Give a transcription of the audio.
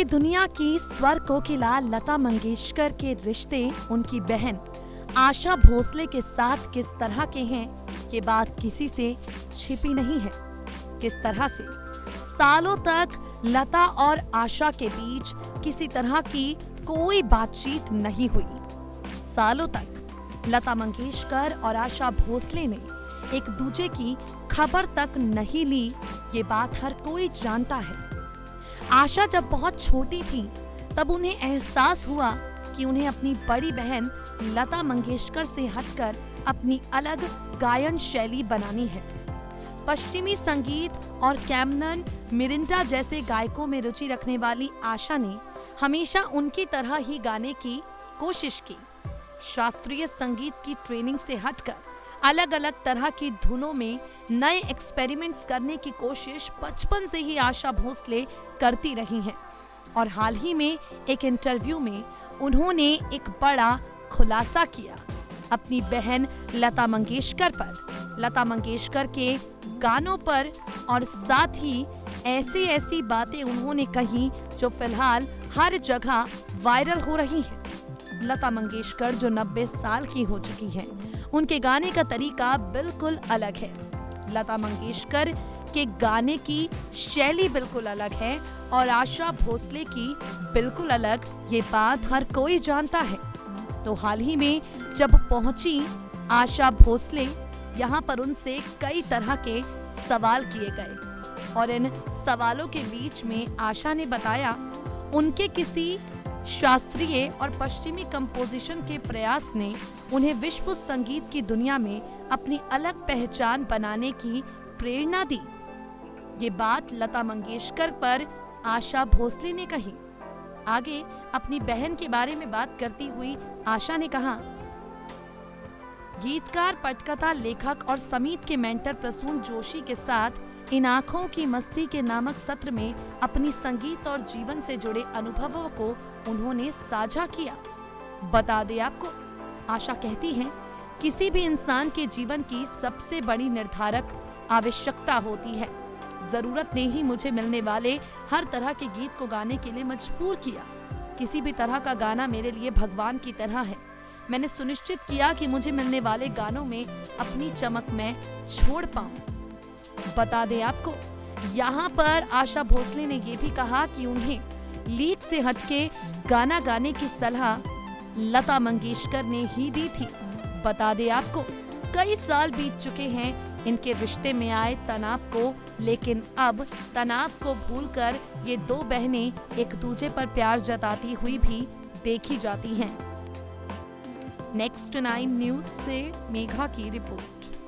कि दुनिया की स्वर कोकिला लता मंगेशकर के रिश्ते उनकी बहन आशा भोसले के साथ किस तरह के हैं, ये बात किसी से छिपी नहीं है। किस तरह से सालों तक लता और आशा के बीच किसी तरह की कोई बातचीत नहीं हुई। सालों तक लता मंगेशकर और आशा भोसले ने एक दूसरे की खबर तक नहीं ली, ये बात हर कोई जानता है। आशा जब बहुत छोटी थी तब उन्हें एहसास हुआ कि उन्हें अपनी बड़ी बहन लता मंगेशकर से हटकर अपनी अलग गायन शैली बनानी है। पश्चिमी संगीत और कैमनन मिरिंडा जैसे गायकों में रुचि रखने वाली आशा ने हमेशा उनकी तरह ही गाने की कोशिश की। शास्त्रीय संगीत की ट्रेनिंग से हटकर अलग अलग तरह की धुनों में नए एक्सपेरिमेंट्स करने की कोशिश बचपन से ही आशा भोसले करती रही हैं। और हाल ही में एक इंटरव्यू में उन्होंने एक बड़ा खुलासा किया अपनी बहन लता मंगेशकर पर, लता मंगेशकर के गानों पर, और साथ ही ऐसी बातें उन्होंने कही जो फिलहाल हर जगह वायरल हो रही हैं। लता मंगेशकर जो 90 साल की हो चुकी हैं, उनके गाने का तरीका बिल्कुल अलग है। लता मंगेशकर के गाने की शैली बिल्कुल अलग है और आशा भोसले की बिल्कुल अलग, ये बात हर कोई जानता है। तो हाल ही में जब पहुंची आशा भोसले, यहाँ पर उनसे कई तरह के सवाल किए गए और इन सवालों के बीच में आशा ने बताया उनके किसी शास्त्रीय और पश्चिमी कंपोजिशन के प्रयास ने उन्हें विश्व संगीत की दुनिया में अपनी अलग पहचान बनाने की प्रेरणा दी। ये बात लता मंगेशकर पर आशा भोसले ने कही। आगे अपनी बहन के बारे में बात करती हुई आशा ने कहा, गीतकार, पटकथा लेखक और समीत के मेंटर प्रसून जोशी के साथ इन आंखों की मस्ती के नामक सत्र में अपनी संगीत और जीवन से जुड़े अनुभवों को उन्होंने साझा किया। बता दें आपको, आशा कहती हैं, किसी भी इंसान के जीवन की सबसे बड़ी निर्धारक आवश्यकता होती है। जरूरत ने ही मुझे मिलने वाले हर तरह के गीत को गाने के लिए मजबूर किया। किसी भी तरह का गाना मेरे लिए भगवान की तरह है। मैंने सुनिश्चित किया कि मुझे मिलने वाले गानों में अपनी चमक मैं छोड़ पाऊं। बता दें आपको, यहाँ पर आशा भोसले ने ये भी कहा कि उन्हें लीक से हटके गाना गाने की सलाह लता मंगेशकर ने ही दी थी। बता दें आपको, कई साल बीत चुके हैं इनके रिश्ते में आए तनाव को, लेकिन अब तनाव को भूलकर ये दो बहनें एक दूसरे पर प्यार जताती हुई भी देखी जाती हैं। नेक्स्ट 9 न्यूज से मेघा की रिपोर्ट।